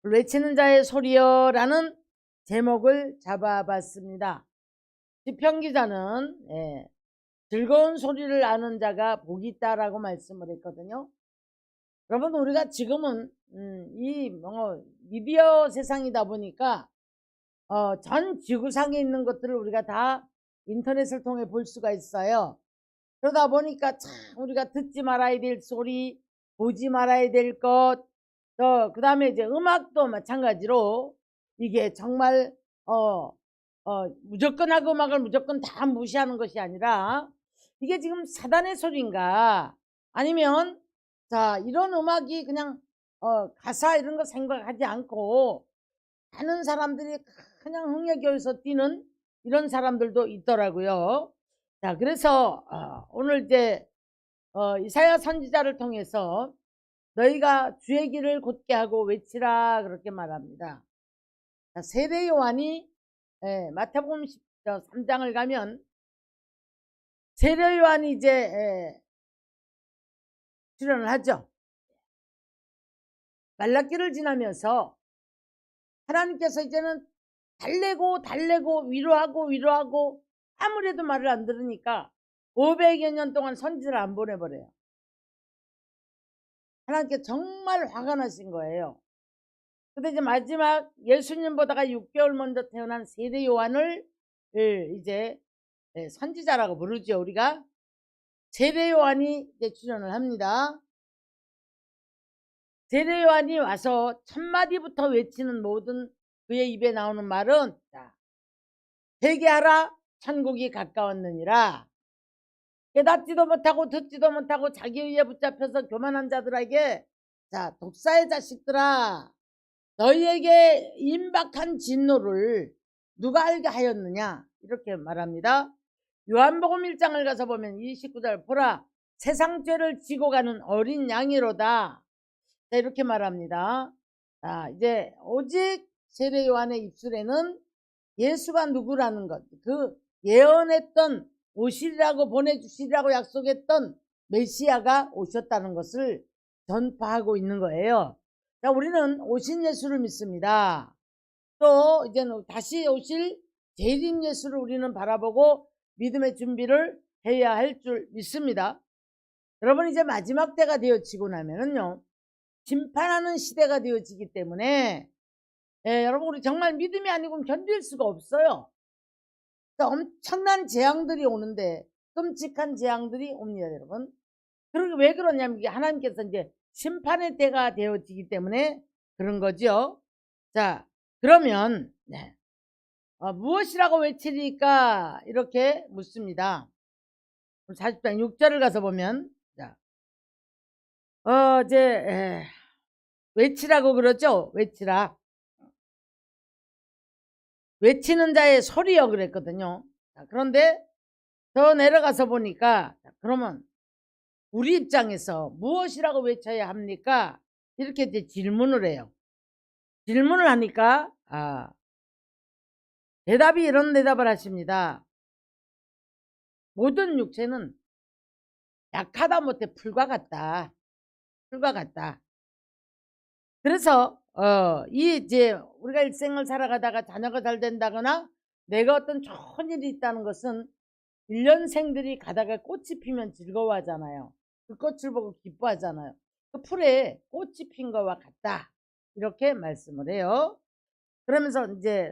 외치는 자의 소리여라는 제목을 잡아봤습니다. 시편 기자는 즐거운 소리를 아는 자가 복이 있다라고 말씀을 했거든요. 여러분, 우리가 지금은 이 미디어 세상이다 보니까 전 지구상에 있는 것들을 우리가 다 인터넷을 통해 볼 수가 있어요. 그러다 보니까 참 우리가 듣지 말아야 될 소리, 보지 말아야 될 것, 그 다음에 이제 음악도 마찬가지로 이게 정말 무조건 하고 음악을 무조건 다 무시하는 것이 아니라 이게 지금 사단의 소리인가, 아니면 자 이런 음악이 그냥 가사 이런 거 생각하지 않고 하는 사람들이 그냥 흥에 겨워서 뛰는 이런 사람들도 있더라고요. 자, 그래서 오늘 이제 이사야 선지자를 통해서 너희가 주의 길을 곧게 하고 외치라 그렇게 말합니다. 자, 세례 요한이 마태복음 3장을 가면 세례 요한이 이제 출연을 하죠. 말라기를 지나면서 하나님께서 이제는 달래고 위로하고 아무래도 말을 안 들으니까 500여 년 동안 선지자를 안 보내버려요. 하나님께 정말 화가 나신 거예요. 근데 이제 마지막 예수님보다가 6개월 먼저 태어난 세례 요한을 이제 선지자라고 부르죠. 우리가 세례 요한이 이제 출연을 합니다. 세례 요한이 와서 첫 마디부터 외치는 모든 그의 입에 나오는 말은 회개하라, 천국이 가까웠느니라. 깨닫지도 못하고 듣지도 못하고 자기 의에 붙잡혀서 교만한 자들에게, 자, 독사의 자식들아, 너희에게 임박한 진노를 누가 알게 하였느냐, 이렇게 말합니다. 요한복음 1장을 가서 보면 29절, 보라 세상 죄를 지고 가는 어린 양이로다, 자, 이렇게 말합니다. 자, 이제 오직 세례 요한의 입술에는 예수가 누구라는 것, 그 예언했던 오시리라고 보내주시리라고 약속했던 메시아가 오셨다는 것을 전파하고 있는 거예요. 자, 우리는 오신 예수를 믿습니다. 또 이제는 다시 오실 재림 예수를 우리는 바라보고 믿음의 준비를 해야 할 줄 믿습니다. 여러분, 이제 마지막 때가 되어지고 나면은요, 심판하는 시대가 되어지기 때문에 여러분, 우리 정말 믿음이 아니고는 견딜 수가 없어요. 엄청난 재앙들이 오는데, 끔찍한 재앙들이 옵니다, 여러분. 그러게 왜 그러냐면 이게 하나님께서 이제 심판의 때가 되어지기 때문에 그런 거죠. 자, 그러면 무엇이라고 외치리까 이렇게 묻습니다. 40장 6절을 가서 보면, 자, 이제 외치라고 그러죠. 외치라. 외치는 자의 소리여 그랬거든요. 자, 그런데 더 내려가서 보니까, 자, 그러면 우리 입장에서 무엇이라고 외쳐야 합니까? 이렇게 이제 질문을 해요. 질문을 하니까 대답이 이런 대답을 하십니다. 모든 육체는 약하다 못해 풀과 같다. 풀과 같다. 그래서 이제 우리가 일생을 살아가다가 자녀가 잘 된다거나 내가 어떤 좋은 일이 있다는 것은 1년생들이 가다가 꽃이 피면 즐거워하잖아요. 그 꽃을 보고 기뻐하잖아요. 그 풀에 꽃이 핀 거와 같다, 이렇게 말씀을 해요. 그러면서 이제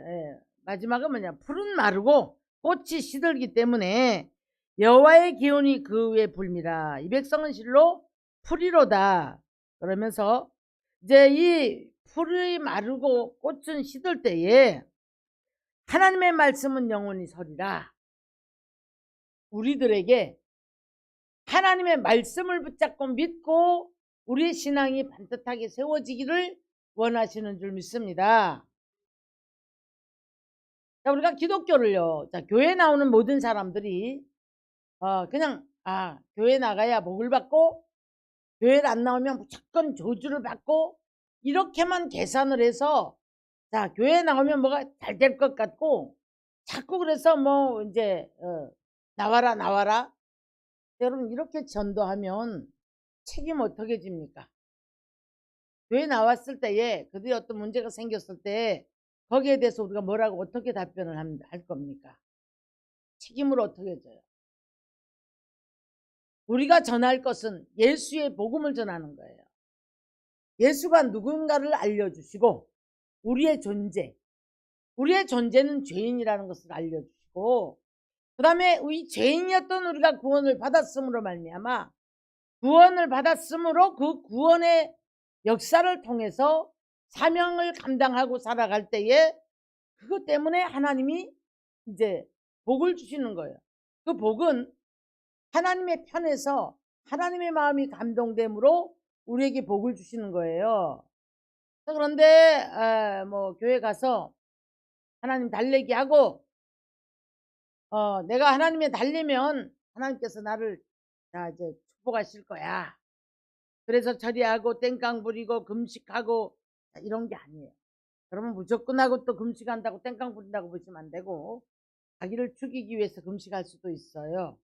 마지막은 뭐냐, 풀은 마르고 꽃이 시들기 때문에 여호와의 기운이 그 위에 불미라. 이 백성은 실로 풀이로다. 그러면서 이제 이 풀이 마르고 꽃은 시들 때에 하나님의 말씀은 영원히 서리라. 우리들에게 하나님의 말씀을 붙잡고 믿고 우리의 신앙이 반듯하게 세워지기를 원하시는 줄 믿습니다. 자, 우리가 기독교를요, 자, 교회 나오는 모든 사람들이 그냥 교회 나가야 복을 받고 교회를 안 나오면 무조건 저주를 받고 이렇게만 계산을 해서, 자, 교회 나오면 뭐가 잘 될 것 같고 자꾸 그래서 뭐 이제 나와라. 여러분, 이렇게 전도하면 책임 어떻게 집니까? 교회 나왔을 때에 그들이 어떤 문제가 생겼을 때 거기에 대해서 우리가 뭐라고 어떻게 답변을 할 겁니까? 책임을 어떻게 져요? 우리가 전할 것은 예수의 복음을 전하는 거예요. 예수가 누군가를 알려주시고 우리의 존재는 죄인이라는 것을 알려주시고, 그 다음에 이 죄인이었던 우리가 구원을 받았음으로 말미암아 구원을 받았으므로 그 구원의 역사를 통해서 사명을 감당하고 살아갈 때에 그것 때문에 하나님이 이제 복을 주시는 거예요. 그 복은 하나님의 편에서 하나님의 마음이 감동됨으로 우리에게 복을 주시는 거예요. 그런데 뭐 교회 가서 하나님 달래기 하고 내가 하나님에 달리면 하나님께서 나를 이제 축복하실 거야. 그래서 처리하고 땡깡 부리고 금식하고 이런 게 아니에요. 그러면 무조건 하고 또 금식한다고 땡깡 부린다고 보시면 안 되고, 자기를 죽이기 위해서 금식할 수도 있어요.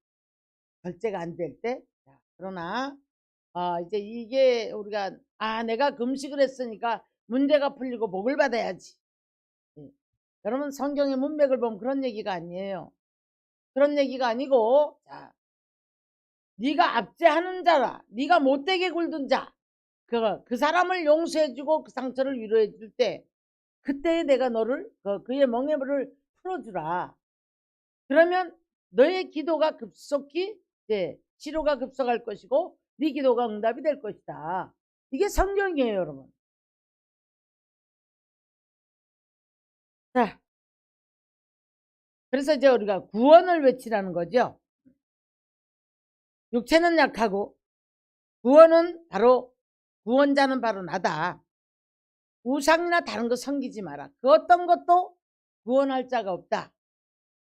결제가 안 될 때. 그러나 이제 이게 우리가 내가 금식을 했으니까 문제가 풀리고 복을 받아야지. 여러분 성경의 문맥을 보면 그런 얘기가 아니에요. 그런 얘기가 아니고, 네가 압제하는 자라, 네가 못되게 굴든 자, 그 사람을 용서해주고 그 상처를 위로해줄 때, 그때 내가 너를 그의 멍에를 풀어주라. 그러면 너의 기도가 급속히 치료가 급속할 것이고 네 기도가 응답이 될 것이다. 이게 성경이에요, 여러분. 자, 그래서 이제 우리가 구원을 외치라는 거죠. 육체는 약하고 구원자는 바로 나다. 우상이나 다른 거 섬기지 마라. 그 어떤 것도 구원할 자가 없다.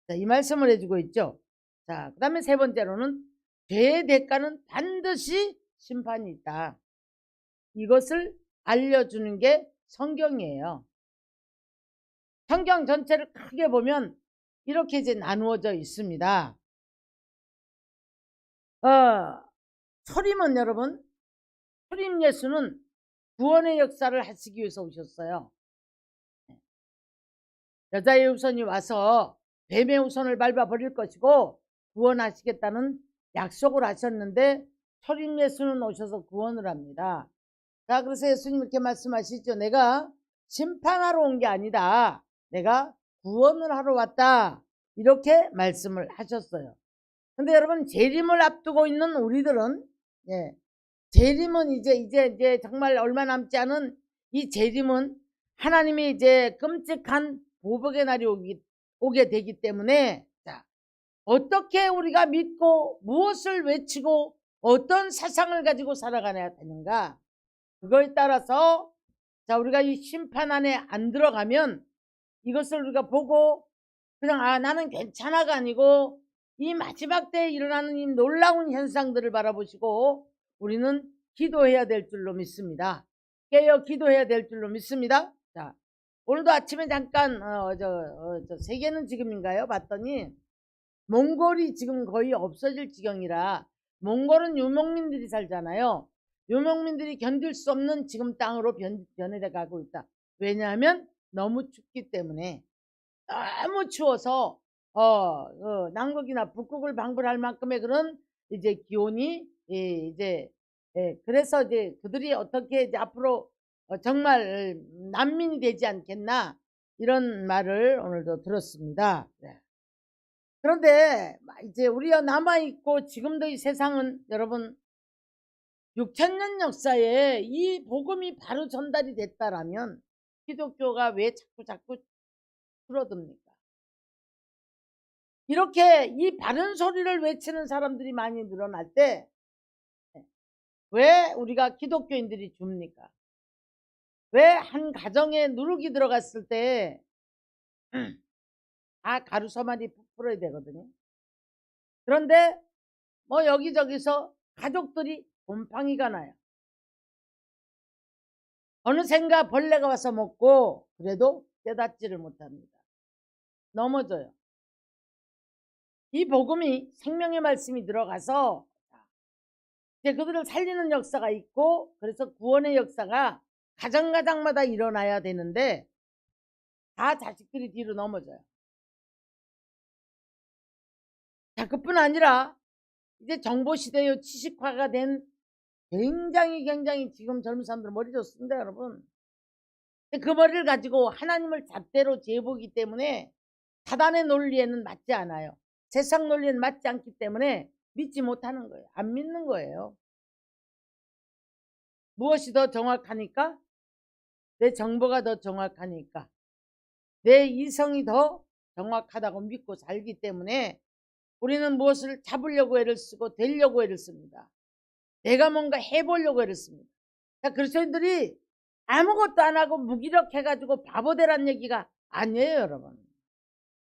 자, 이 말씀을 해주고 있죠. 자, 그 다음에 세 번째로는 죄의 대가는 반드시 심판이 있다. 이것을 알려주는 게 성경이에요. 성경 전체를 크게 보면 이렇게 이제 나누어져 있습니다. 초림은 여러분, 초림 예수는 구원의 역사를 하시기 위해서 오셨어요. 여자의 후손이 와서 뱀의 후손을 밟아버릴 것이고 구원하시겠다는 약속을 하셨는데 초림 예수는 오셔서 구원을 합니다. 자, 그래서 예수님 이렇게 말씀하시죠. 내가 심판하러 온 게 아니다. 내가 구원을 하러 왔다. 이렇게 말씀을 하셨어요. 근데 여러분, 재림을 앞두고 있는 우리들은 재림은 이제 정말 얼마 남지 않은 이 재림은 하나님이 이제 끔찍한 보복의 날이 오게 되기 때문에, 자, 어떻게 우리가 믿고 무엇을 외치고 어떤 사상을 가지고 살아가야 되는가, 그거에 따라서 자, 우리가 이 심판 안에 안 들어가면 이것을 우리가 보고 그냥 나는 괜찮아가 아니고 이 마지막 때에 일어나는 이 놀라운 현상들을 바라보시고 우리는 기도해야 될 줄로 믿습니다. 깨어 기도해야 될 줄로 믿습니다. 자, 오늘도 아침에 잠깐 세계는 지금인가요? 봤더니 몽골이 지금 거의 없어질 지경이라, 몽골은 유목민들이 살잖아요. 유목민들이 견딜 수 없는 지금 땅으로 변해돼 가고 있다. 왜냐하면 너무 춥기 때문에. 너무 추워서 남극이나 북극을 방불할 만큼의 그런 이제 기온이 그래서 이제 그들이 어떻게 이제 앞으로 정말 난민이 되지 않겠나, 이런 말을 오늘도 들었습니다. 그런데 이제 우리가 남아있고 지금도 이 세상은 여러분 6,000년 역사에 이 복음이 바로 전달이 됐다라면 기독교가 왜 자꾸 줄어듭니까? 이렇게 이 바른 소리를 외치는 사람들이 많이 늘어날 때 왜 우리가 기독교인들이 줍니까? 왜 한 가정에 누룩이 들어갔을 때 다 가루서만이 풀어야 되거든요. 그런데 뭐 여기저기서 가족들이 곰팡이가 나요. 어느샌가 벌레가 와서 먹고 그래도 깨닫지를 못합니다. 넘어져요. 이 복음이 생명의 말씀이 들어가서 이제 그들을 살리는 역사가 있고, 그래서 구원의 역사가 가정가장마다 일어나야 되는데 다 자식들이 뒤로 넘어져요. 자, 그뿐 아니라 이제 정보시대의 지식화가 된 굉장히 지금 젊은 사람들 머리 좋습니다, 여러분. 그 머리를 가지고 하나님을 잣대로 재보기 때문에 사단의 논리에는 맞지 않아요. 세상 논리에는 맞지 않기 때문에 믿지 못하는 거예요. 안 믿는 거예요. 무엇이 더 정확하니까? 내 정보가 더 정확하니까. 내 이성이 더 정확하다고 믿고 살기 때문에 우리는 무엇을 잡으려고 애를 쓰고 되려고 애를 씁니다. 내가 뭔가 해보려고 애를 씁니다. 자, 그리스도인들이 아무것도 안 하고 무기력해가지고 바보 되란 얘기가 아니에요, 여러분.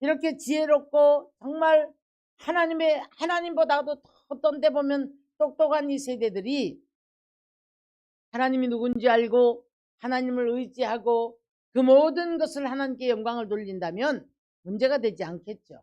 이렇게 지혜롭고 정말 하나님보다도 어떤 데 보면 똑똑한 이 세대들이 하나님이 누군지 알고 하나님을 의지하고 그 모든 것을 하나님께 영광을 돌린다면 문제가 되지 않겠죠.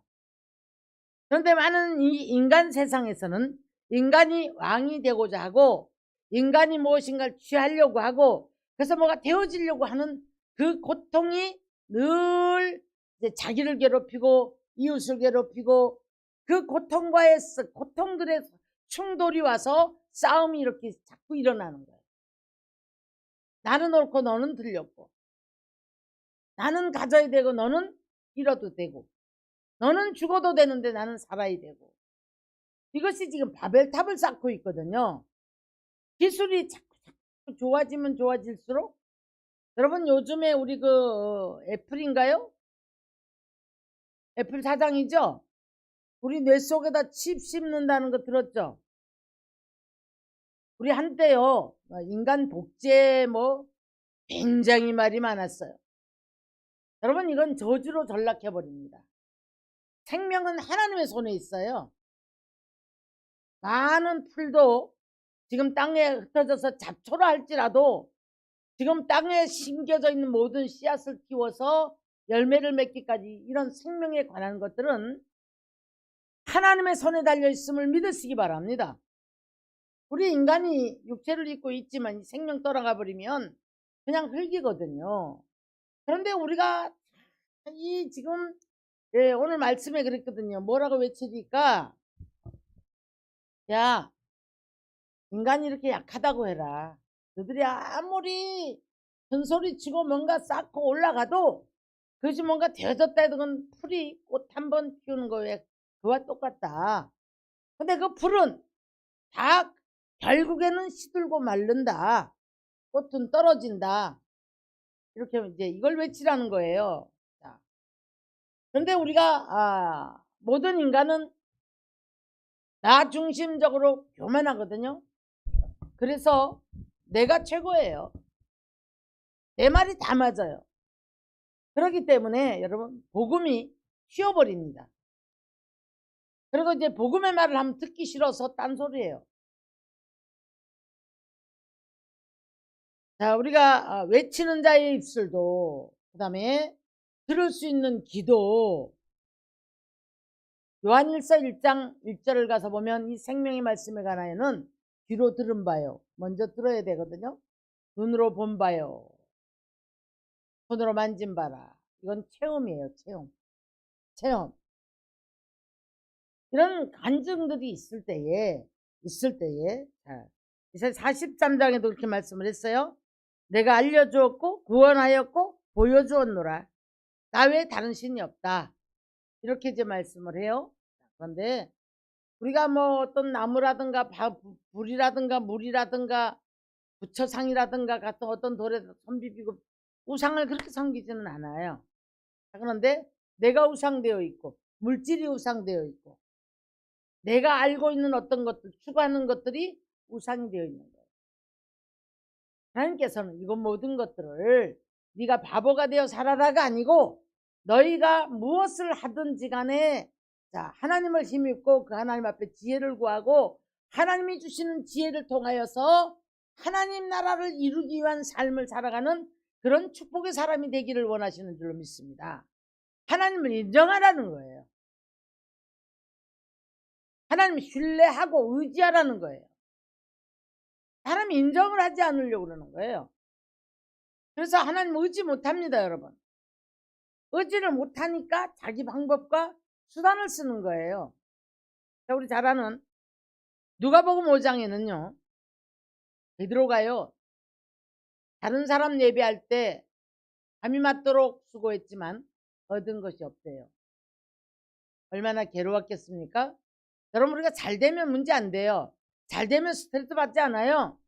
그런데 많은 이 인간 세상에서는 인간이 왕이 되고자 하고 인간이 무엇인가를 취하려고 하고 그래서 뭐가 되어지려고 하는 그 고통이 늘 이제 자기를 괴롭히고 이웃을 괴롭히고 그 고통들의 충돌이 와서 싸움이 이렇게 자꾸 일어나는 거예요. 나는 옳고 너는 틀렸고 나는 가져야 되고 너는 잃어도 되고 너는 죽어도 되는데 나는 살아야 되고 이것이 지금 바벨탑을 쌓고 있거든요. 기술이 자꾸 좋아지면 좋아질수록 여러분 요즘에 우리 그 애플인가요? 애플 사장이죠? 우리 뇌 속에다 칩 씹는다는 거 들었죠? 우리 한때요 인간 독재 뭐 굉장히 말이 많았어요. 여러분 이건 저주로 전락해 버립니다. 생명은 하나님의 손에 있어요. 많은 풀도 지금 땅에 흩어져서 잡초라 할지라도 지금 땅에 심겨져 있는 모든 씨앗을 키워서 열매를 맺기까지 이런 생명에 관한 것들은 하나님의 손에 달려 있음을 믿으시기 바랍니다. 우리 인간이 육체를 입고 있지만 생명 떠나가 버리면 그냥 흙이거든요. 그런데 우리가 이 지금 오늘 말씀에 그랬거든요. 뭐라고 외치니까 야 인간이 이렇게 약하다고 해라. 너들이 아무리 큰소리치고 뭔가 쌓고 올라가도 그것이 뭔가 되어졌다 해도 그건 풀이 꽃 한 번 피우는 거에 그와 똑같다. 근데 그 풀은 다 결국에는 시들고 마른다. 꽃은 떨어진다. 이렇게 이제 이걸 외치라는 거예요. 자, 그런데 우리가 모든 인간은 나 중심적으로 교만하거든요. 그래서 내가 최고예요. 내 말이 다 맞아요. 그렇기 때문에 여러분 복음이 휘어버립니다. 그리고 이제 복음의 말을 하면 듣기 싫어서 딴소리예요. 자, 우리가 외치는 자의 입술도 그 다음에 들을 수 있는 귀도 요한일서 1장 1절을 가서 보면 이 생명의 말씀에 관하여는 귀로 들은 바요. 먼저 들어야 되거든요. 눈으로 본 바요. 손으로 만진 바라. 이건 체험이에요. 체험. 이런 간증들이 있을 때에 자, 이사야 43장에도 그렇게 말씀을 했어요. 내가 알려주었고 구원하였고 보여주었노라. 나 외에 다른 신이 없다. 이렇게 이제 말씀을 해요. 그런데 우리가 뭐 어떤 나무라든가 불이라든가 물이라든가 부처상이라든가 같은 어떤 돌에서 손 비비고 우상을 그렇게 섬기지는 않아요. 그런데 내가 우상되어 있고 물질이 우상되어 있고 내가 알고 있는 어떤 것들 추구하는 것들이 우상이 되어 있는 거예요. 하나님께서는 이것 모든 것들을 네가 바보가 되어 살아라가 아니고 너희가 무엇을 하든지 간에 자 하나님을 힘입고 그 하나님 앞에 지혜를 구하고 하나님이 주시는 지혜를 통하여서 하나님 나라를 이루기 위한 삶을 살아가는 그런 축복의 사람이 되기를 원하시는 줄로 믿습니다. 하나님을 인정하라는 거예요. 하나님 신뢰하고 의지하라는 거예요. 사람이 인정을 하지 않으려고 그러는 거예요. 그래서 하나님 의지 못합니다, 여러분. 의지를 못하니까 자기 방법과 수단을 쓰는 거예요. 자, 우리 잘 아는 누가복음 5장에는요, 베드로가요, 다른 사람 예배할 때 밤이 맞도록 수고했지만 얻은 것이 없대요. 얼마나 괴로웠겠습니까? 여러분, 우리가 잘 되면 문제 안 돼요. 잘 되면 스트레스 받지 않아요.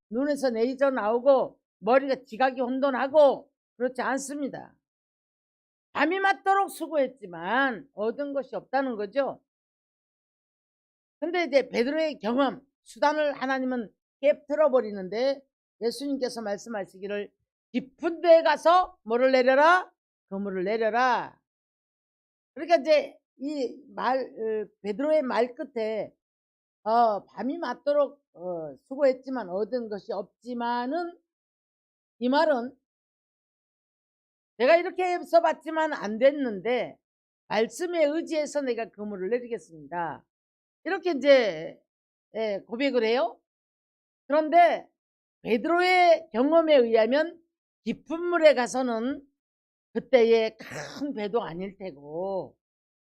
눈에서 레이저 나오고 머리가 지각이 혼돈하고 그렇지 않습니다. 밤이 맞도록 수고했지만 얻은 것이 없다는 거죠. 근데 이제 베드로의 경험, 수단을 하나님은 깨트려 버리는데 예수님께서 말씀하시기를 깊은 데에 가서 뭐를 내려라? 그물을 내려라. 그러니까 이제 이 베드로의 말 끝에 밤이 맞도록 수고했지만 얻은 것이 없지만은, 이 말은 내가 이렇게 써봤지만 안 됐는데 말씀에 의지해서 내가 그물을 내리겠습니다. 이렇게 이제 고백을 해요. 그런데 베드로의 경험에 의하면 깊은 물에 가서는 그때의 큰 배도 아닐 테고,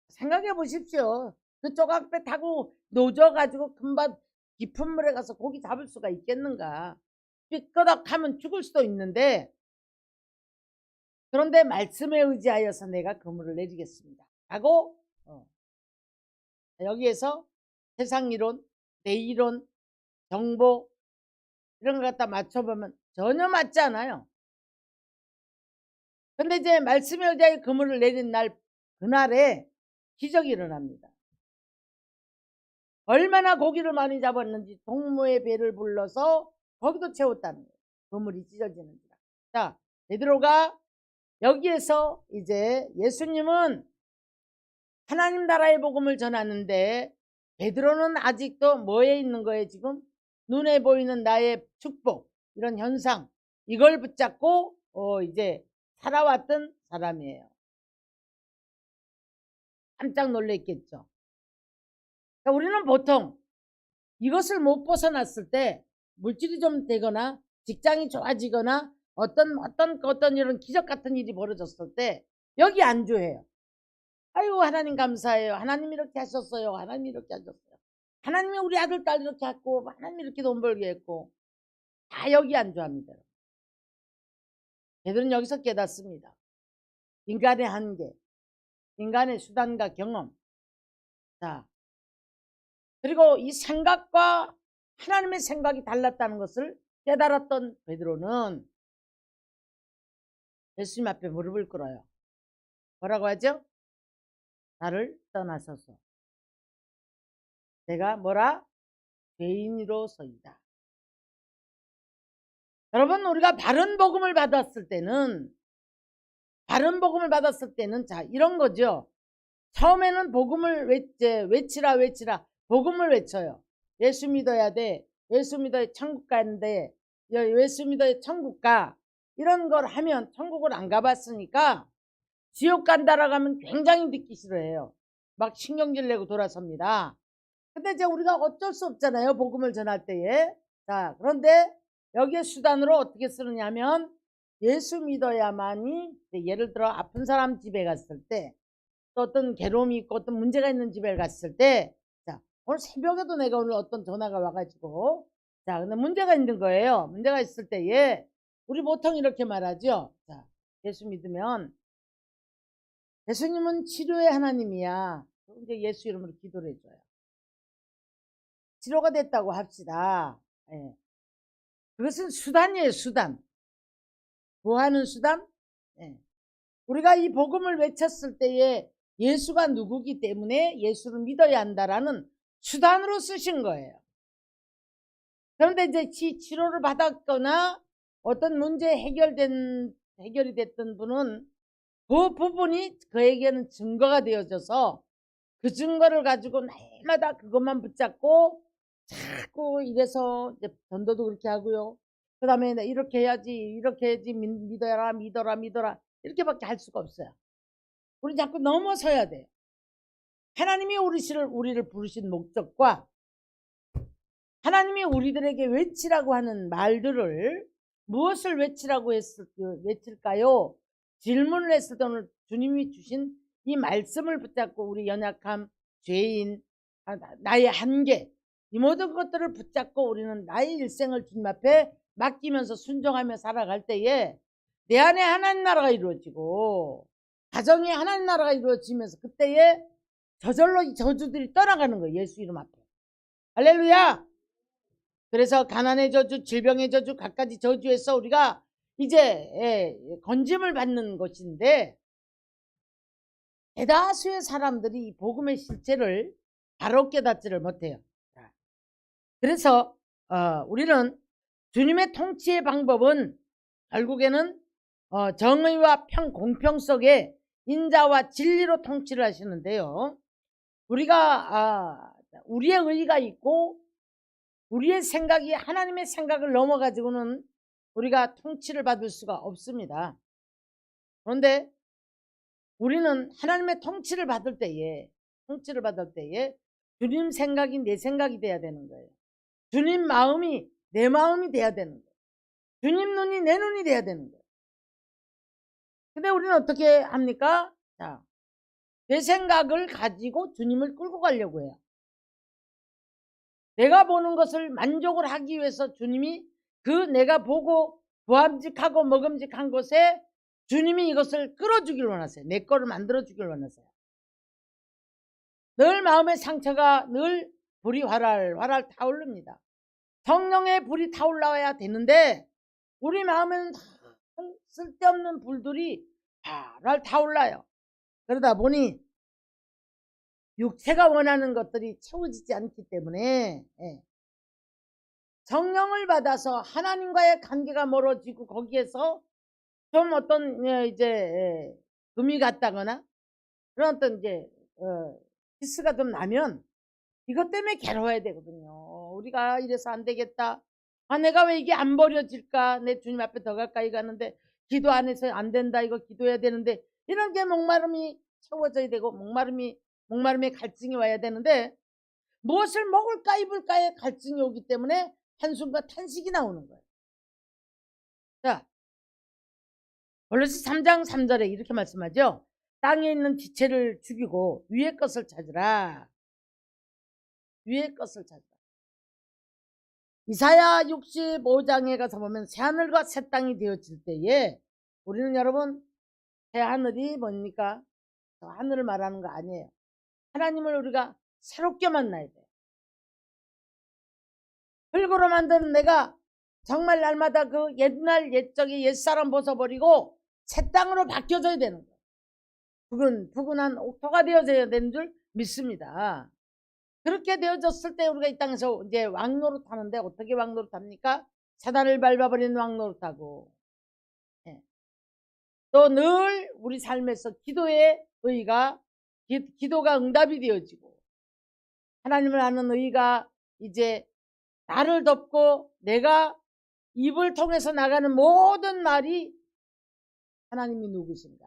생각해 보십시오. 그 조각배 타고 노져가지고 금방 깊은 물에 가서 고기 잡을 수가 있겠는가? 삐끄덕하면 죽을 수도 있는데, 그런데 말씀에 의지하여서 내가 그물을 내리겠습니다 하고 여기에서 세상 이론, 내 이론, 정보 이런 걸 갖다 맞춰보면 전혀 맞지 않아요. 근데 이제 말씀에 의지하여 그물을 내린 날, 그날에 기적이 일어납니다. 얼마나 고기를 많이 잡았는지 동무의 배를 불러서 거기도 채웠다는 거예요. 그물이 찢어지는지라. 자, 베드로가 여기에서 이제 예수님은 하나님 나라의 복음을 전하는데 베드로는 아직도 뭐에 있는 거예요? 지금 눈에 보이는 나의 축복, 이런 현상, 이걸 붙잡고 이제 살아왔던 사람이에요. 깜짝 놀랐겠죠. 그러니까 우리는 보통 이것을 못 벗어났을 때, 물질이 좀 되거나 직장이 좋아지거나 어떤 이런 기적 같은 일이 벌어졌을 때 여기 안주해요. 아유, 하나님 감사해요. 하나님 이렇게 하셨어요. 하나님 이렇게 하셨어요. 하나님이 우리 아들 딸 이렇게 했고, 하나님 이렇게 돈 벌게 했고, 다 여기 안주합니다. 걔들은 여기서 깨닫습니다. 인간의 한계, 인간의 수단과 경험. 자, 그리고 이 생각과 하나님의 생각이 달랐다는 것을 깨달았던 베드로는 예수님 앞에 무릎을 꿇어요. 뭐라고 하죠? 나를 떠나소서. 내가 뭐라? 죄인으로서이다. 여러분, 우리가 바른 복음을 받았을 때는 자, 이런 거죠. 처음에는 복음을 외치라 복음을 외쳐요. 예수 믿어야 돼. 예수 믿어야 천국 가는데, 예수 믿어야 천국 가. 이런 걸 하면, 천국을 안 가봤으니까 지옥 간다라고 하면 굉장히 듣기 싫어해요. 막 신경질 내고 돌아섭니다. 근데 이제 우리가 어쩔 수 없잖아요, 복음을 전할 때에. 자, 그런데 여기에 수단으로 어떻게 쓰느냐면, 예수 믿어야만이, 예를 들어 아픈 사람 집에 갔을 때, 또 어떤 괴로움이 있고 어떤 문제가 있는 집에 갔을 때, 자, 오늘 새벽에도 내가 오늘 어떤 전화가 와가지고, 자, 근데 문제가 있는 거예요. 문제가 있을 때에 우리 보통 이렇게 말하죠. 자, 예수 믿으면 예수님은 치료의 하나님이야. 이제 예수 이름으로 기도를 해줘요. 치료가 됐다고 합시다. 예. 그것은 수단이에요, 수단. 뭐 하는 수단? 예. 우리가 이 복음을 외쳤을 때에 예수가 누구기 때문에 예수를 믿어야 한다라는 수단으로 쓰신 거예요. 그런데 이제 치료를 받았거나 어떤 문제 해결이 됐던 분은 그 부분이 그에게는 증거가 되어져서 그 증거를 가지고 날마다 그것만 붙잡고 자꾸 이래서 이제 전도도 그렇게 하고요. 그 다음에 이렇게 해야지 믿어라 이렇게밖에 할 수가 없어요. 우리 자꾸 넘어서야 돼요. 하나님이 우리를 부르신 목적과 하나님이 우리들에게 외치라고 하는 말들을 무엇을 외칠까요? 질문을 했을 때 오늘 주님이 주신 이 말씀을 붙잡고 우리 연약함, 죄인, 나의 한계, 이 모든 것들을 붙잡고 우리는 나의 일생을 주님 앞에 맡기면서 순종하며 살아갈 때에 내 안에 하나님 나라가 이루어지고 가정에 하나님 나라가 이루어지면서 그때에 저절로 이 저주들이 떠나가는 거예요. 예수 이름 앞에. 할렐루야. 그래서 가난의 저주, 질병의 저주, 갖가지 저주에서 우리가 이제 건짐을 받는 것인데 대다수의 사람들이 이 복음의 실체를 바로 깨닫지를 못해요. 그래서 우리는 주님의 통치의 방법은 결국에는 정의와 공평 속에 인자와 진리로 통치를 하시는데요. 우리가 우리의 의의가 있고 우리의 생각이 하나님의 생각을 넘어가지고는 우리가 통치를 받을 수가 없습니다. 그런데 우리는 하나님의 통치를 받을 때에 주님 생각이 내 생각이 돼야 되는 거예요. 주님 마음이 내 마음이 돼야 되는 거예요. 주님 눈이 내 눈이 돼야 되는 거예요. 근데 우리는 어떻게 합니까? 자, 내 생각을 가지고 주님을 끌고 가려고 해요. 내가 보는 것을 만족을 하기 위해서 주님이 그 내가 보고 보암직하고 먹음직한 곳에 주님이 이것을 끌어주길 원하세요. 내 거를 만들어주길 원하세요. 늘 마음의 상처가 늘 불이 활활 타오릅니다. 성령의 불이 타올라야 되는데 우리 마음에는 쓸데없는 불들이 활활 타올라요. 그러다 보니 육체가 원하는 것들이 채워지지 않기 때문에 성령을 받아서 하나님과의 관계가 멀어지고 거기에서 좀 어떤 이제 금이 갔다거나 그런 어떤 이제 기스가 좀 나면 이것 때문에 괴로워야 되거든요. 우리가 이래서 안 되겠다. 내가 왜 이게 안 버려질까? 내 주님 앞에 더 가까이 가는데 기도 안 해서 안 된다. 이거 기도해야 되는데 이런 게 목마름이 채워져야 되고 목마름에 갈증이 와야 되는데 무엇을 먹을까 입을까에 갈증이 오기 때문에 한순간 탄식이 나오는 거예요. 자, 골로새 3장 3절에 이렇게 말씀하죠. 땅에 있는 지체를 죽이고 위의 것을 찾으라. 위의 것을 찾으라. 이사야 65장에 가서 보면 새하늘과 새 땅이 되어질 때에 우리는 여러분 새하늘이 뭡니까? 저 하늘을 말하는 거 아니에요. 하나님을 우리가 새롭게 만나야 돼요. 흙으로 만든 내가 정말 날마다 그 옛날 옛적의 옛사람 벗어버리고 새 땅으로 바뀌어져야 되는 거예요. 부근한 옥토가 되어져야 되는 줄 믿습니다. 그렇게 되어졌을 때 우리가 이 땅에서 이제 왕노릇 하는데 어떻게 왕노릇 합니까? 사단을 밟아버리는 왕노릇하고 또 늘 우리 삶에서 기도의 의의가 기도가 응답이 되어지고 하나님을 아는 의의가 이제 나를 덮고 내가 입을 통해서 나가는 모든 말이 하나님이 누구신가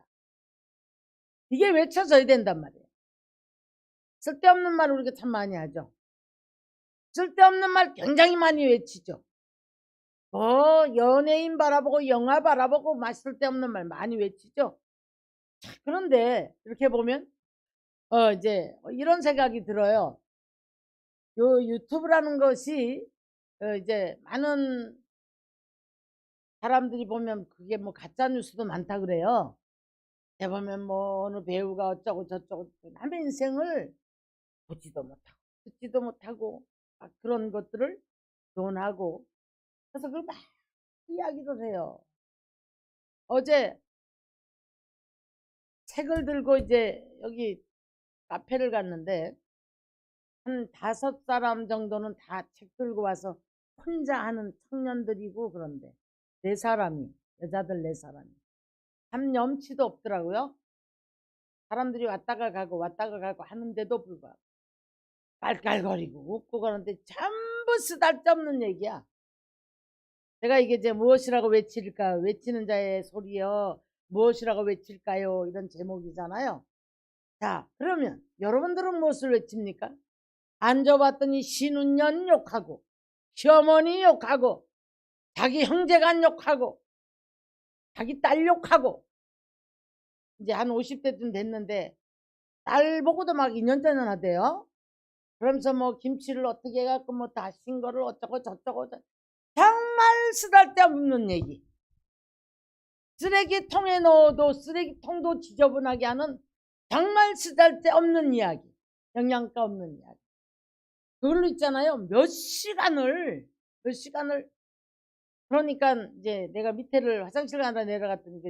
이게 외쳐져야 된단 말이에요. 쓸데없는 말 우리가 참 많이 하죠. 쓸데없는 말 굉장히 많이 외치죠. 연예인 바라보고 영화 바라보고 쓸데없는 말 많이 외치죠. 그런데 이렇게 보면 이제 이런 생각이 들어요. 요 유튜브라는 것이 이제 많은 사람들이 보면 그게 뭐 가짜 뉴스도 많다 그래요. 보면 뭐 어느 배우가 어쩌고 저쩌고 남의 인생을 보지도 못하고 듣지도 못하고 그런 것들을 논하고 그래서 그걸 막 이야기를 해요. 어제 책을 들고 이제 여기 카페를 갔는데 한 5사람 정도는 다 책 들고 와서 혼자 하는 청년들이고 그런데 4사람이 여자들 4사람이 참 염치도 없더라고요. 사람들이 왔다가 가고 하는데도 불구하고 깔깔거리고 웃고 그러는데 전부 쓰잘데없는 얘기야. 내가 이게 이제 무엇이라고 외치는 자의 소리여 무엇이라고 외칠까요? 이런 제목이잖아요. 자, 그러면 여러분들은 무엇을 외칩니까? 앉아봤더니 신운년 욕하고 시어머니 욕하고 자기 형제간 욕하고 자기 딸 욕하고 이제 한 50대쯤 됐는데 딸 보고도 막 인연전연 하대요. 그러면서 뭐 김치를 어떻게 해갖고 뭐 다신 거를 어쩌고 저쩌고 정말 쓰잘데없는 얘기. 쓰레기통에 넣어도 쓰레기통도 지저분하게 하는 정말 쓰잘데없는 이야기. 영양가 없는 이야기. 그걸로 있잖아요. 몇 시간을 그러니까 이제 내가 밑에를 화장실 가다 내려갔더니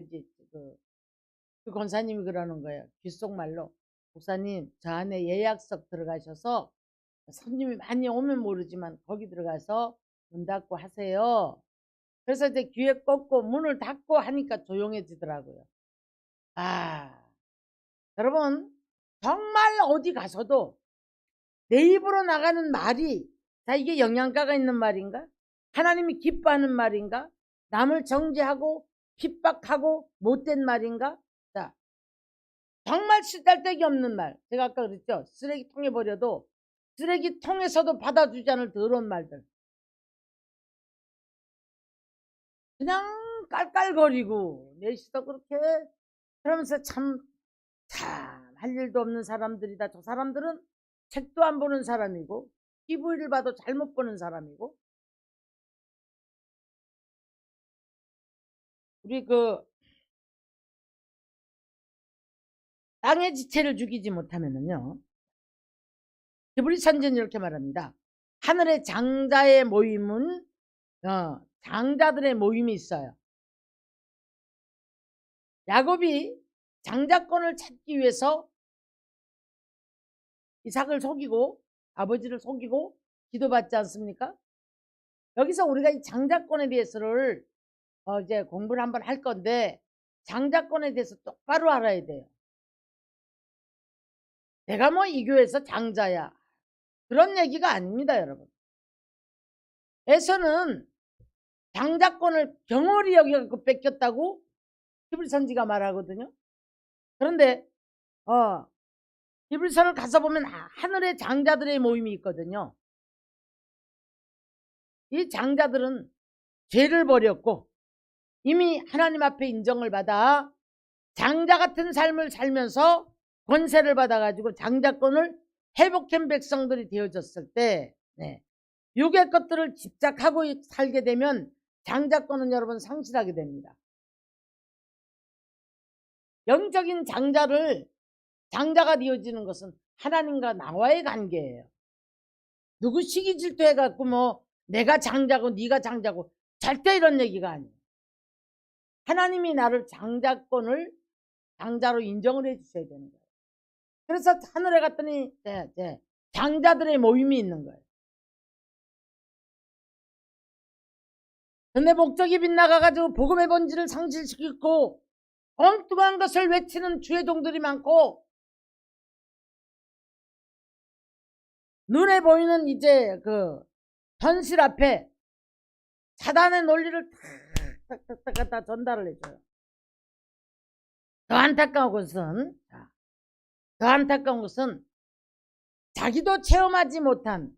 그 권사님이 그러는 거예요. 귓속말로 목사님 저 안에 예약석 들어가셔서 손님이 많이 오면 모르지만 거기 들어가서 문 닫고 하세요. 그래서 이제 귀에 꽂고 문을 닫고 하니까 조용해지더라고요. 여러분 정말 어디 가서도 내 입으로 나가는 말이 자 이게 영양가가 있는 말인가? 하나님이 기뻐하는 말인가? 남을 정죄하고 핍박하고 못된 말인가? 자 정말 쓰잘데기 없는 말. 제가 아까 그랬죠. 쓰레기통에 버려도 쓰레기통에서도 받아주지 않을 더러운 말들. 그냥 깔깔거리고 내시도 그렇게 그러면서 참 할 일도 없는 사람들이다. 저 사람들은 책도 안 보는 사람이고 TV를 봐도 잘못 보는 사람이고 우리 땅의 지체를 죽이지 못하면은요. 히브리 선지는 이렇게 말합니다. 하늘의 장자의 모임은 장자들의 모임이 있어요. 야곱이 장자권을 찾기 위해서 이삭을 속이고 아버지를 속이고 기도받지 않습니까? 여기서 우리가 이 장자권에 대해서를 이제 공부를 한번 할 건데 장자권에 대해서 똑바로 알아야 돼요. 내가 뭐 이 교회에서 장자야 그런 얘기가 아닙니다. 여러분. 에서는 장자권을 경홀히 여겨갖고 뺏겼다고 히브리선지가 말하거든요. 그런데 히브리서를 가서 보면 하늘의 장자들의 모임이 있거든요. 이 장자들은 죄를 버렸고 이미 하나님 앞에 인정을 받아 장자 같은 삶을 살면서 권세를 받아가지고 장자권을 회복한 백성들이 되어졌을 때 육의 것들을 집착하고 살게 되면 장자권은 여러분 상실하게 됩니다. 영적인 장자가 되어지는 것은 하나님과 나와의 관계예요. 누구 시기 질투해갖고 뭐 내가 장자고 네가 장자고 절대 이런 얘기가 아니에요. 하나님이 나를 장자로 인정을 해주셔야 되는 거예요. 그래서 하늘에 갔더니 장자들의 모임이 있는 거예요. 근데 목적이 빗나가가지고 복음의 본질을 상실시키고 엉뚱한 것을 외치는 주의 종들이 많고 눈에 보이는 이제 현실 앞에 사단의 논리를 탁탁탁탁 갖다 전달을 해줘요. 더 안타까운 것은 자기도 체험하지 못한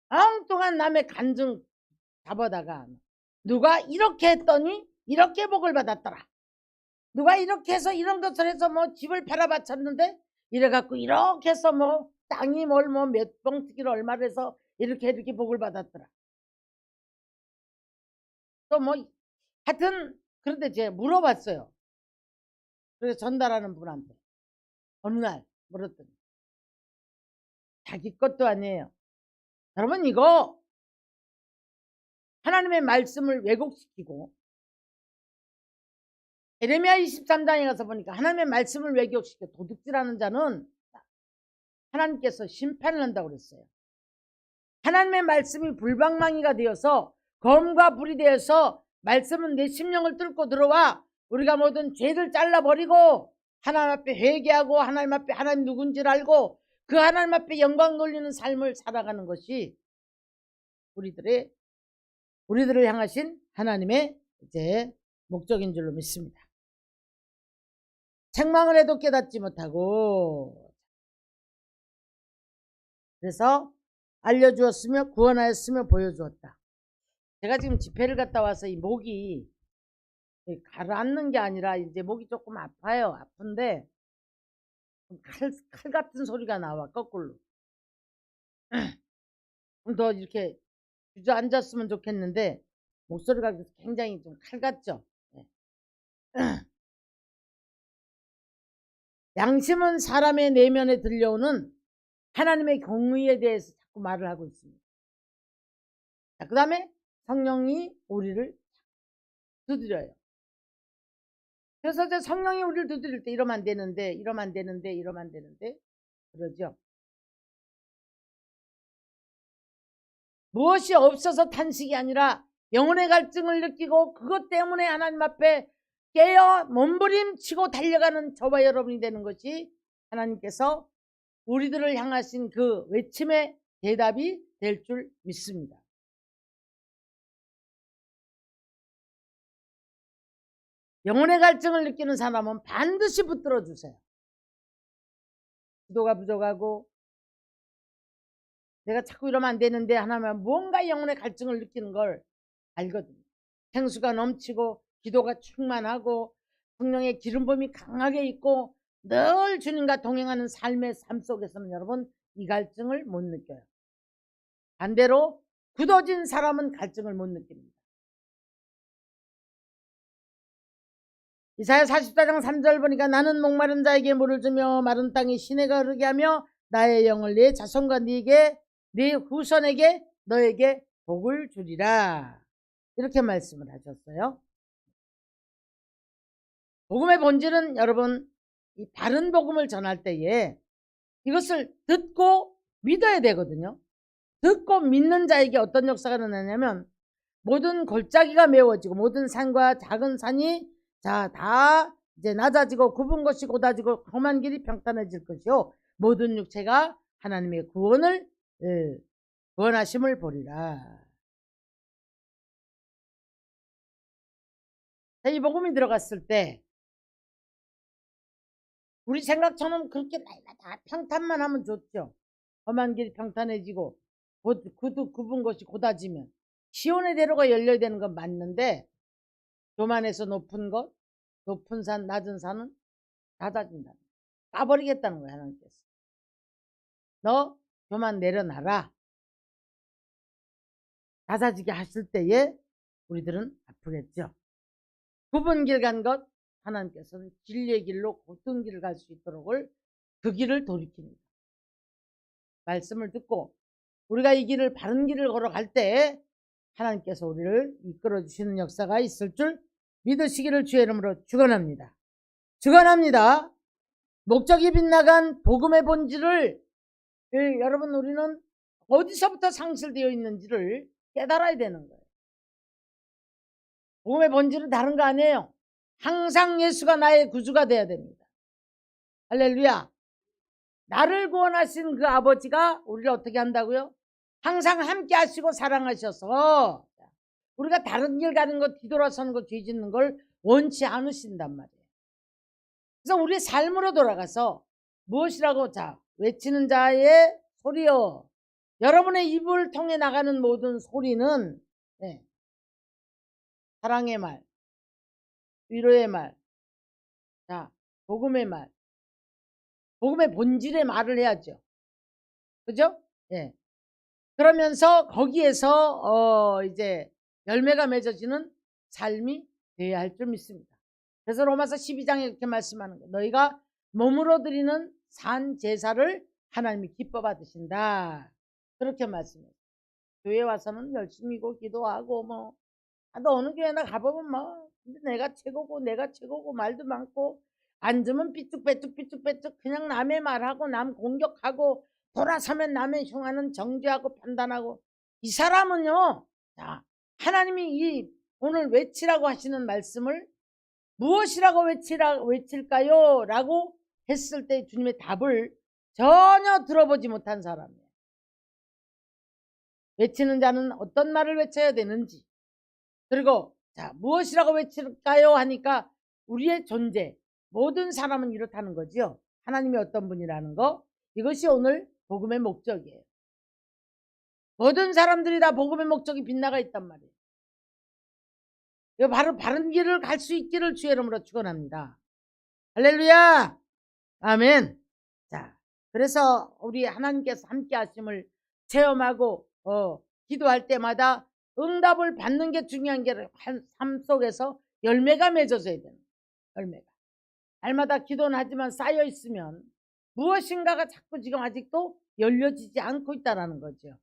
엉뚱한 남의 간증 잡아다가 누가 이렇게 했더니 이렇게 복을 받았더라. 누가 이렇게 해서 이런 것을 해서 뭐 집을 팔아 바쳤는데 이래갖고 이렇게 해서 뭐 땅이 몇 봉투기를 얼마를 해서 이렇게 복을 받았더라. 또 뭐 하여튼 그런데 제가 물어봤어요. 그래서 전달하는 분한테 어느 날 물었더니 자기 것도 아니에요. 여러분 이거 하나님의 말씀을 왜곡시키고 에레미야 23장에 가서 보니까 하나님의 말씀을 왜곡시켜 도둑질하는 자는 하나님께서 심판을 한다고 그랬어요. 하나님의 말씀이 불방망이가 되어서 검과 불이 되어서 말씀은 내 심령을 뚫고 들어와 우리가 모든 죄를 잘라버리고 하나님 앞에 회개하고 하나님 앞에 하나님 누군지를 알고 그 하나님 앞에 영광 돌리는 삶을 살아가는 것이 우리들을 향하신 하나님의 이제 목적인 줄로 믿습니다. 책망을 해도 깨닫지 못하고 그래서 알려주었으며 구원하였으며 보여주었다. 제가 지금 집회를 갔다 와서 이 목이 가라앉는 게 아니라 이제 목이 조금 아파요. 아픈데 칼 같은 소리가 나와 거꾸로. 좀 더 이렇게 주저앉았으면 좋겠는데 목소리가 굉장히 좀 칼 같죠. 네. 양심은 사람의 내면에 들려오는 하나님의 경의에 대해서 자꾸 말을 하고 있습니다. 자, 그 다음에 성령이 우리를 두드려요. 그래서 이제 성령이 우리를 두드릴 때 이러면 안 되는데, 이러면 안 되는데, 이러면 안 되는데, 그러죠. 무엇이 없어서 탄식이 아니라 영혼의 갈증을 느끼고 그것 때문에 하나님 앞에 깨어 몸부림치고 달려가는 저와 여러분이 되는 것이 하나님께서 우리들을 향하신 그 외침의 대답이 될 줄 믿습니다. 영혼의 갈증을 느끼는 사람은 반드시 붙들어 주세요. 기도가 부족하고 내가 자꾸 이러면 안 되는데 하나면 뭔가 영혼의 갈증을 느끼는 걸 알거든요. 생수가 넘치고 기도가 충만하고 성령의 기름 부음이 강하게 있고 늘 주님과 동행하는 삶의 삶 속에서는 여러분 이 갈증을 못 느껴요. 반대로 굳어진 사람은 갈증을 못 느낍니다. 이사야 44장 3절 보니까 나는 목마른 자에게 물을 주며 마른 땅에 시내가 흐르게 하며 나의 영을 네 자손과 네 후손에게 너에게 복을 주리라. 이렇게 말씀을 하셨어요. 복음의 본질은 여러분 이 바른 복음을 전할 때에 이것을 듣고 믿어야 되거든요. 듣고 믿는 자에게 어떤 역사가 일어나냐면 모든 골짜기가 메워지고 모든 산과 작은 산이 다 이제 낮아지고 굽은 것이 곧아지고 험한 길이 평탄해질 것이요 모든 육체가 하나님의 구원하심을 보리라. 이 복음이 들어갔을 때 우리 생각처럼 그렇게 날마다 평탄만 하면 좋죠. 험한 길이 평탄해지고 굽은 것이 곧아지면 시온의 대로가 열려야 되는 건 맞는데 교만해서 높은 것, 높은 산, 낮은 산은 닫아진다. 까버리겠다는 거야 하나님께서. 너 교만 내려놔라. 닫아지게 하실 때에 우리들은 아프겠죠. 굽은 길 간 것 하나님께서는 진리의 길로 곧든 길을 갈 수 있도록 그 길을 돌이킵니다. 말씀을 듣고 우리가 이 길을 바른 길을 걸어갈 때 하나님께서 우리를 이끌어 주시는 역사가 있을 줄 믿으시기를 주의 이름으로 축원합니다. 축원합니다. 목적이 빗나간 복음의 본질을 여러분 우리는 어디서부터 상실되어 있는지를 깨달아야 되는 거예요. 복음의 본질은 다른 거 아니에요. 항상 예수가 나의 구주가 돼야 됩니다. 할렐루야. 나를 구원하신 그 아버지가 우리를 어떻게 한다고요? 항상 함께 하시고 사랑하셔서 우리가 다른 길 가는 것, 뒤돌아서는 것, 뒤집는 걸 원치 않으신단 말이에요. 그래서 우리의 삶으로 돌아가서 무엇이라고 외치는 자의 소리요. 여러분의 입을 통해 나가는 모든 소리는 사랑의 말, 위로의 말, 복음의 말, 복음의 본질의 말을 해야죠. 그죠? 예. 그러면서 거기에서 이제 열매가 맺어지는 삶이 되어야 할 줄 믿습니다. 그래서 로마서 12장에 이렇게 말씀하는 거예요. 너희가 몸으로 드리는 산 제사를 하나님이 기뻐 받으신다. 그렇게 말씀해요. 교회 와서는 열심히 기도하고 너 어느 교회나 가보면 근데 내가 최고고 말도 많고 앉으면 삐쭉빼쭉 그냥 남의 말하고 남 공격하고 돌아서면 남의 흉하는 정죄하고 판단하고 이 사람은요. 하나님이 오늘 외치라고 하시는 말씀을 무엇이라고 외칠까요? 라고 했을 때 주님의 답을 전혀 들어보지 못한 사람이에요. 외치는 자는 어떤 말을 외쳐야 되는지 그리고 무엇이라고 외칠까요? 하니까 우리의 존재 모든 사람은 이렇다는 거지요. 하나님이 어떤 분이라는 거 이것이 오늘 복음의 목적이에요. 모든 사람들이 다 복음의 목적이 빗나가 있단 말이에요. 이거 바로 바른 길을 갈 수 있기를 주의 이름으로 축원합니다. 할렐루야. 아멘. 자, 그래서 우리 하나님께서 함께 하심을 체험하고 기도할 때마다 응답을 받는 게 중요한 게 삶 속에서 열매가 맺어져야 되는 열매가. 날마다 기도는 하지만 쌓여 있으면 무엇인가가 자꾸 지금 아직도 열려지지 않고 있다라는 거죠.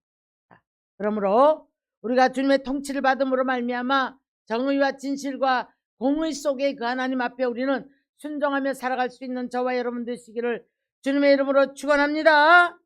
자, 그러므로 우리가 주님의 통치를 받음으로 말미암아 정의와 진실과 공의 속에 그 하나님 앞에 우리는 순종하며 살아갈 수 있는 저와 여러분 되시기를 주님의 이름으로 축원합니다.